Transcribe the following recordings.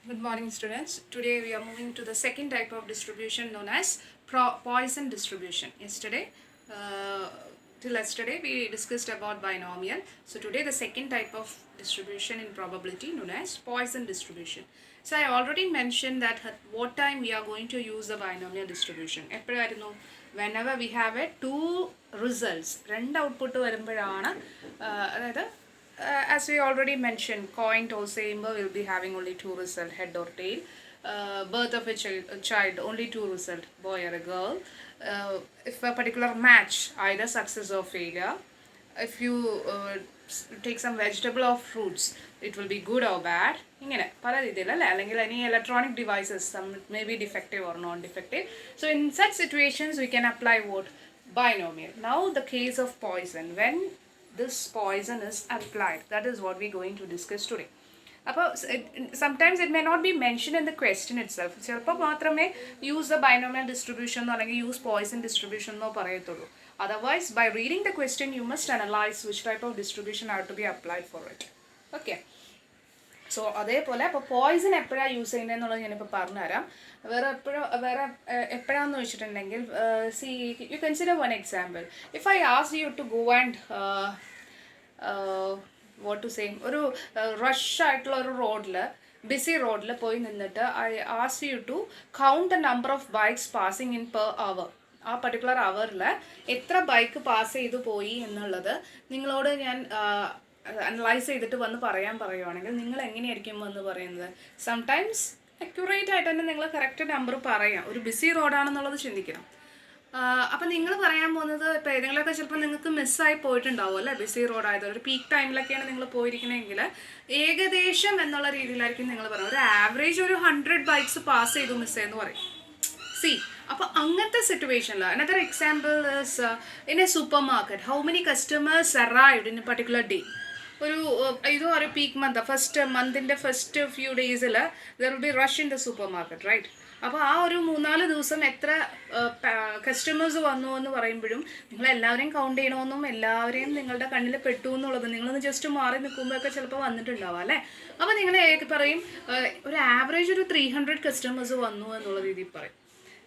Good morning, students. Today we are moving to the second type of distribution known as Poisson distribution. Till yesterday we discussed about binomial. So today the second type of distribution in probability known as Poisson distribution. So I already mentioned that at what time we are going to use the binomial distribution. Whenever we have a two results, രണ്ട് output വരുമ്പോഴാണ് അതായത് as we already mentioned, coin toss will be having only two results, head or tail. Birth of a child, only two results, boy or a girl. If a particular match, either success or failure. If you take some vegetable or fruits, it will be good or bad. ഇങ്ങനെ പല രീതിയിലല്ലേ അല്ലെങ്കിൽ any electronic devices, some may be defective or non-defective. So in such situations we can apply what? Binomial. Now the case of Poisson, when this Poisson is applied, that is what we're going to discuss today. Sometimes it may not be mentioned in the question itself. ചിലപ്പോൾ മാത്രമേ use the binomial distribution അല്ലെങ്കിൽ use Poisson distribution എന്നോ പറയത്തുള്ളൂ. Otherwise, by reading the question, you must analyze which type of distribution are to be applied for it. Okay. So അതേപോലെ അപ്പോൾ Poisson എപ്പോഴാണ് use ചെയ്യുന്നതെന്നുള്ളത് ഞാനിപ്പോൾ പറഞ്ഞുതരാം. എപ്പോഴാണെന്ന് വെച്ചിട്ടുണ്ടെങ്കിൽ see you consider one example. If I ask you to go and what to say ഒരു rush ആയിട്ടുള്ള ഒരു റോഡിൽ ബിസി റോഡിൽ പോയി നിന്നിട്ട് I ask you to count the number of bikes passing in per hour. ആ പർട്ടിക്കുലർ അവറിൽ എത്ര bike pass ചെയ്തു പോയി എന്നുള്ളത് നിങ്ങളോട് ഞാൻ അനലൈസ് ചെയ്തിട്ട് വന്ന് പറയുവാണെങ്കിൽ നിങ്ങൾ എങ്ങനെയായിരിക്കും വന്ന് പറയുന്നത്? സംടൈംസ് അക്യുറേറ്റ് ആയിട്ട് തന്നെ നിങ്ങൾ കറക്റ്റ് നമ്പർ പറയാം. ഒരു ബിസി റോഡാണെന്നുള്ളത് ചിന്തിക്കണം. അപ്പം നിങ്ങൾ പറയാൻ പോകുന്നത് ഇപ്പോൾ ഏതെങ്കിലുമൊക്കെ ചിലപ്പോൾ നിങ്ങൾക്ക് മിസ്സായി പോയിട്ടുണ്ടാവും അല്ലേ? ബിസി റോഡായത് ഒരു പീക്ക് ടൈമിലൊക്കെയാണ് നിങ്ങൾ പോയിരിക്കണമെങ്കിൽ ഏകദേശം എന്നുള്ള രീതിയിലായിരിക്കും നിങ്ങൾ പറയുന്നത്. ഒരു ആവറേജ് ഒരു 100 ബൈക്സ് പാസ് ചെയ്തു മിസ്സെന്ന് പറയും. സി അപ്പോൾ അങ്ങനത്തെ സിറ്റുവേഷനിൽ another example is in a supermarket, how many customers arrived in a particular day. ഒരു പീക്ക് മന്ത്, ഫസ്റ്റ് മന്തിൻ്റെ ഫസ്റ്റ് ഫ്യൂ ഡേയ്സിൽ there will be rush in the supermarket, right? അപ്പോൾ ആ ഒരു 3-4 ദിവസം എത്ര കസ്റ്റമേഴ്സ് വന്നു എന്ന് പറയുമ്പോഴും നിങ്ങൾ എല്ലാവരെയും കൗണ്ട് ചെയ്യണമെന്നും എല്ലാവരെയും നിങ്ങളുടെ കണ്ണിൽ പെട്ടു എന്നുള്ളത് നിങ്ങളൊന്ന് ജസ്റ്റ് മാറി നിൽക്കുമ്പോഴൊക്കെ ചിലപ്പോൾ വന്നിട്ടുണ്ടാവാം അല്ലേ? അപ്പോൾ നിങ്ങൾ പറയും ഒരു ആവറേജ് ഒരു 300 കസ്റ്റമേഴ്സ് വന്നു എന്നുള്ള രീതിയിൽ പറയും.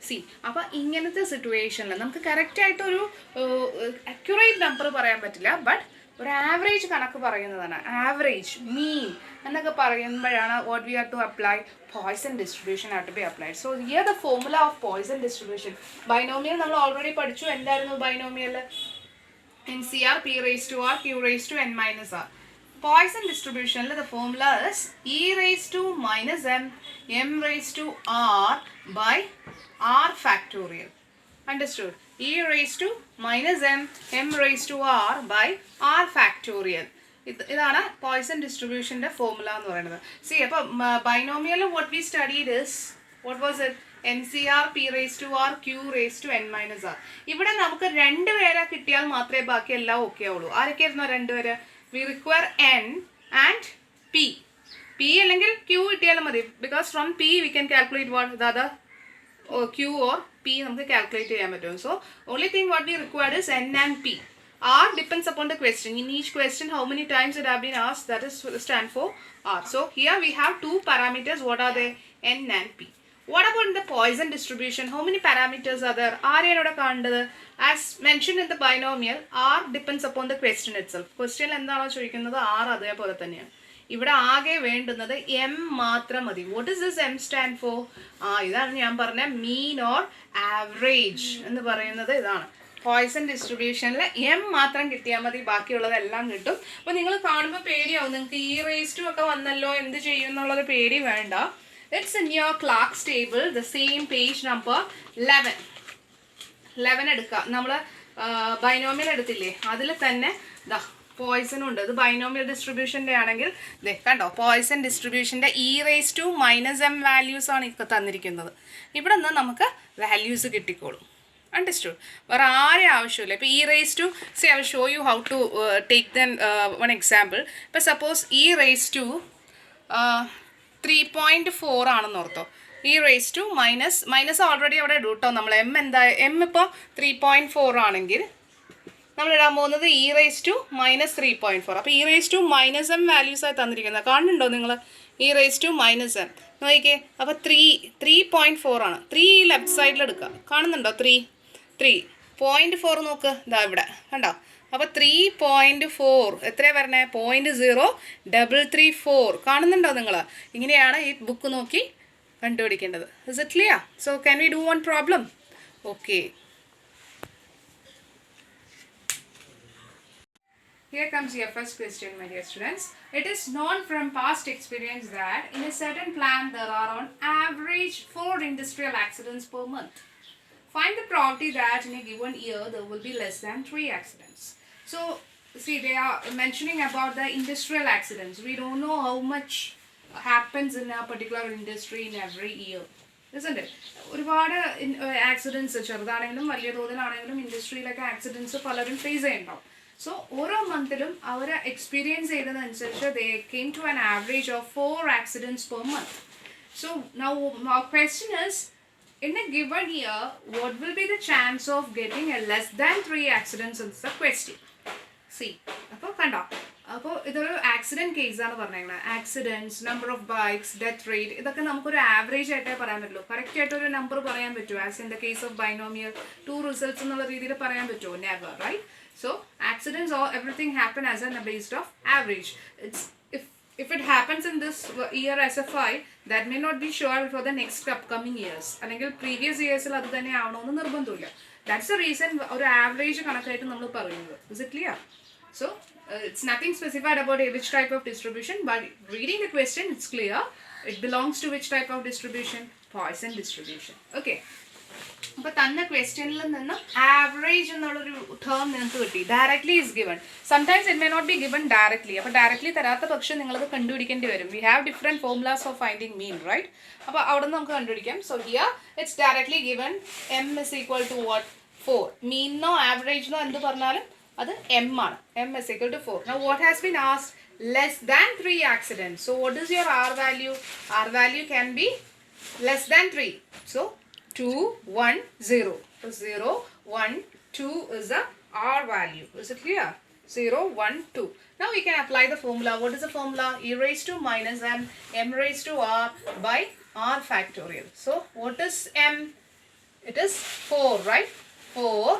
സി അപ്പോൾ ഇങ്ങനത്തെ സിറ്റുവേഷനിൽ നമുക്ക് കറക്റ്റായിട്ടൊരു അക്യുറേറ്റ് നമ്പർ പറയാൻ പറ്റില്ല, ബട്ട് ഒരു ആവറേജ് കണക്ക് പറയുന്നതാണ്. ആവറേജ്, മീൻ എന്നൊക്കെ പറയുമ്പോഴാണ് what we are to apply Poisson distribution are to be applied. So here the formula of Poisson distribution. Binomial നമ്മൾ ഓൾറെഡി പഠിച്ചു. എന്തായിരുന്നു binomial? NCR, P raised to R, Q raised to N minus R. Poisson distribution, the formula is E raised to minus M, M raised to R by R factorial. Understood? E raised to minus M, M raised to R by R factorial. ഇതാണ് Poisson ഡിസ്ട്രിബ്യൂഷൻ്റെ formula എന്ന് പറയുന്നത്. C അപ്പോൾ binomial what we studied is what was it? NCR, P raised to R, Q raised to N minus R. ഇവിടെ നമുക്ക് 2 പേരെ കിട്ടിയാൽ മാത്രമേ ബാക്കി എല്ലാം ഓക്കെ ആവുള്ളൂ. ആരൊക്കെയായിരുന്നു 2 പേര്? V require N and P. P അല്ലെങ്കിൽ Q കിട്ടിയാലും മതി, because from P we can calculate what the other Q or P നമുക്ക് കാൽക്കുലേറ്റ് ചെയ്യാൻ പറ്റും. So only thing what we required is N and P. R depends upon the question. In each question, how many times it have been asked, that is stand for R. So here we have 2 parameters. What are they? N and P. What about the Poisson distribution? How many parameters are there? R enoda kandadu. As mentioned in the binomial, R depends upon the question itself. Question endano choikkunnathu R adeyapole thaneyanu. ഇവിടെ ആകെ വേണ്ടുന്നത് M മാത്രം മതി. What is this M stand for? ഇതാണ് ഞാൻ പറഞ്ഞ മീൻ or average എന്ന് പറയുന്നത്. ഇതാണ് പോയിസൺ ഡിസ്ട്രിബ്യൂഷനിൽ എം മാത്രം കിട്ടിയാൽ മതി, ബാക്കിയുള്ളതെല്ലാം കിട്ടും. അപ്പോൾ നിങ്ങൾ കാണുമ്പോൾ പേടിയാവും, നിങ്ങൾക്ക് ഈ റേസ് ടു ഒക്കെ വന്നല്ലോ എന്ത് ചെയ്യും എന്നുള്ളത് പേടി വേണ്ട. It's in your clerks table, the same page number 11 എടുക്കുക. നമ്മൾ ബൈനോമിയൽ എടുത്തില്ലേ, അതിൽ തന്നെ ദാ പോയിസണും ഉണ്ട്. ഇത് ബൈനോമിയൽ ഡിസ്ട്രിബ്യൂഷൻ്റെ ആണെങ്കിൽ ദേ കണ്ടോ, പോയിസൺ ഡിസ്ട്രിബ്യൂഷൻ്റെ e raise to minus m values ആണ് ഇപ്പോൾ തന്നിരിക്കുന്നത്. ഇവിടെ നിന്ന് നമുക്ക് വാല്യൂസ് കിട്ടിക്കോളും. Understood? വേറെ ആരെ ആവശ്യമില്ല. ഇപ്പോൾ e raise to say I will show you how to take then one example. ഇപ്പോൾ സപ്പോസ് ഇ റേസ് ടു 3.4 ആണെന്ന് ഓർത്തോ. E raise to minus already അവിടെ ഇടും കേട്ടോ. നമ്മൾ എം ഇപ്പോൾ 3.4 ആണെങ്കിൽ നമ്മൾ ഇടാൻ പോകുന്നത് ഇ റേസ് ടു -3.4. അപ്പോൾ e raise to minus m വാല്യൂസായി തന്നിരിക്കുന്നത് കാണുന്നുണ്ടോ നിങ്ങൾ? E raise to minus m. നോക്കിക്കേ, അപ്പോൾ 3.4 ആണ്. 3 ലെഫ്റ്റ് സൈഡിൽ എടുക്കുക. കാണുന്നുണ്ടോ? 3.4 നോക്ക്, ഇതാ ഇവിടെ കണ്ടോ. അപ്പോൾ 3.4 എത്രയാണ് വരണേ? 0.034 കാണുന്നുണ്ടോ നിങ്ങൾ? ഇങ്ങനെയാണ് ഈ ബുക്ക് നോക്കി കണ്ടുപിടിക്കേണ്ടത്. Is it clear? So can we do one problem? Okay. Here comes your first question, my dear students. It is known from past experience that in a certain plant there are on average 4 industrial accidents per month. Find the probability that in a given year there will be less than 3 accidents. So, see, they are mentioning about the industrial accidents. We don't know how much happens in a particular industry in every year. Isn't it? ഒരുപാട് accidents ചെറുതാണെങ്കിലും വലിയ തോതിലാണെങ്കിലും ഇൻഡസ്ട്രിയിലൊക്കെ accidents പലരും face ചെയ്യുന്നുണ്ടാവും. So ഓരോ മന്തിലും അവർ എക്സ്പീരിയൻസ് ചെയ്തതനുസരിച്ച് they came to an average of 4 accidents per month. So now our question is, in a given year, what will be the chance of getting a less than 3 accidents is the question. See, അപ്പോൾ കണ്ടോ, അപ്പോൾ ഇതൊരു accident കേസാണ് പറഞ്ഞേക്കുന്നത്. Accidents, number of bikes, death rate, ഇതൊക്കെ നമുക്കൊരു average ആയിട്ടേ പറയാൻ പറ്റുള്ളൂ. കറക്റ്റ് ആയിട്ടൊരു നമ്പർ പറയാൻ പറ്റുമോ? As in the case of binomial 2 results എന്നുള്ള രീതിയിൽ പറയാൻ പറ്റുമോ? Never, right? So accidents or everything happen as a based of average. It's if it happens in this year as a 5, that may not be sure for the next upcoming years. അല്ലെങ്കിൽ previous yearsൽ അത് തന്നെ ആവണമെന്ന് നിർബന്ധമില്ല. That's the reason ഒരു average കണക്കായിട്ട് നമ്മൾ പറയുന്നത്. Is it clear? So it's nothing specified about which type of distribution, but reading the question it's clear. It belongs to which type of distribution? Poisson distribution. Okay. അപ്പോൾ തന്ന ക്വസ്റ്റ്യനിൽ നിന്ന് average എന്നുള്ളൊരു term നിങ്ങൾക്ക് കിട്ടി. Directly is given. Sometimes it may not be given directly. അപ്പോൾ directly തരാത്ത പക്ഷം നിങ്ങളത് കണ്ടുപിടിക്കേണ്ടി വരും. We have different formulas of finding mean, right? അപ്പോൾ അവിടെ നിന്ന് നമുക്ക് കണ്ടുപിടിക്കാം. So here it's directly given M is equal to what? 4. മീനോ ആവറേജിനോ എന്ത് പറഞ്ഞാലും അത് എം ആണ്. M is equal to 4. Now what has been asked? Less than 3 accidents. So what is your R value? R value can be less than 3. So 2, 1, 0. So 0, 1, 2 is the R value. Is it clear? 0, 1, 2. Now we can apply the formula. What is the formula? E raised to minus m, m raised to r by r factorial. So what is m? It is 4, right? 4.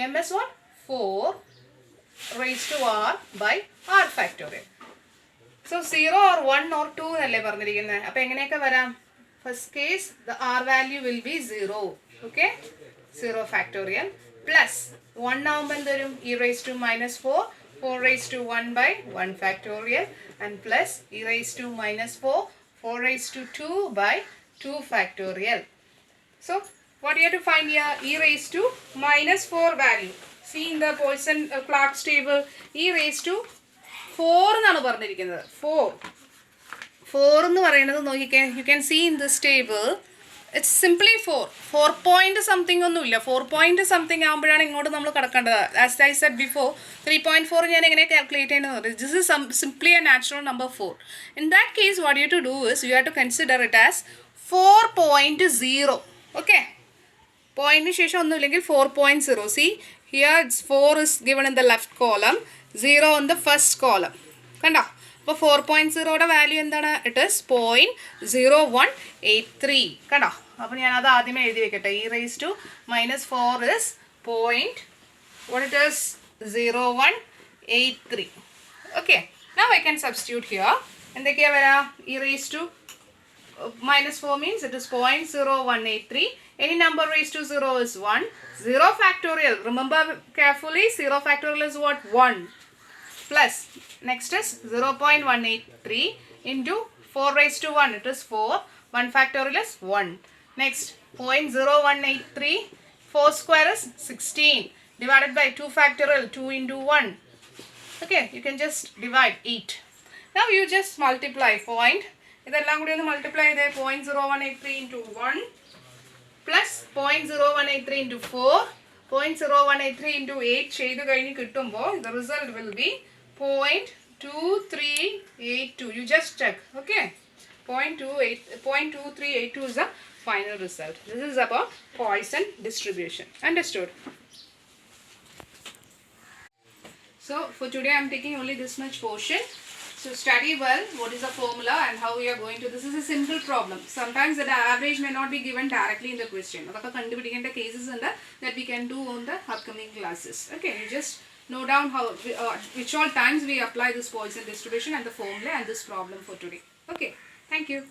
M is what? 4 raised to r by r factorial. So 0 or 1 or 2 അല്ലേ പറഞ്ഞിരിക്കുന്നത്. അപ്പോൾ എങ്ങനെയൊക്കെ വരാം? First case, the r value will be 0. Okay? 0 factorial plus 1 ആവുമ്പോൾ എന്തരും? E raised to minus 4. 4 raised to 1 by 1 factorial and plus e raised to minus 4. 4 raised to 2 by 2 factorial. So, what you have to find here? E raised to minus 4 value. See in the Poisson-Clarke's table, e raised to 4 എന്നാണ് പറഞ്ഞിരിക്കുന്നത്. 4 എന്ന് പറയുന്നത് നോക്കിക്കേ, you can see in this table it's simply 4 point something ഒന്നുമില്ല. 4 point something ആകുമ്പോഴാണ് ഇങ്ങോട്ട് നമ്മൾ കിടക്കേണ്ടത്. ആസ് ഐ സെഡ് ബിഫോർ 3.4 ഞാൻ എങ്ങനെ കാൽക്കുലേറ്റ് ചെയ്യുന്നത്? This is simply a natural number 4. In that case what you to do is you have to consider it as 4.0. Okay, പോയിന്റിന് ശേഷം ഒന്നുമില്ലെങ്കിൽ 4.0. See here it's 4 is given in the left column, 0 in the first column. കണ്ടോ? അപ്പോൾ 4.0യുടെ value എന്താണ്? It is 0.0183. കണ്ടോ? അപ്പോൾ ഞാനത് ആദ്യമേ എഴുതി വെക്കട്ടെ. E raise to minus 4 is what it is 0.0183. Okay, now I can substitute here. എന്തൊക്കെയാണ് വരാം? E raise to minus 4 means it is 0.0183. Any number raised to 0 is 1. 0 factorial. Remember carefully, 0 factorial is what? 1. Plus, next is 0.183 into 4 raised to 1. It is 4. 1 factorial is 1. Next, 0.0183. 4 square is 16. Divided by 2 factorial. 2 into 1. Okay, you can just divide 8. Now you just multiply point. ഇതെല്ലാം കൂടി ഒന്ന് multiply ചെയ്തേ. 0.0183 into 1 plus 0.0183 into 4, 0.0183 into 8 ചെയ്ത് കഴിഞ്ഞ് കിട്ടുമ്പോൾ the result will be 0.2382. You just check. Okay, 0.2382 is the final result. This is about Poisson distribution. Understood? So for today I am taking only this much portion. So study well what is the formula and how we are going to. This is a simple problem. Sometimes the average may not be given directly in the question. The cases that we can do on the upcoming classes. Okay, you just note down how which all times we apply this Poisson distribution and the formula and this problem for today. Okay, thank you.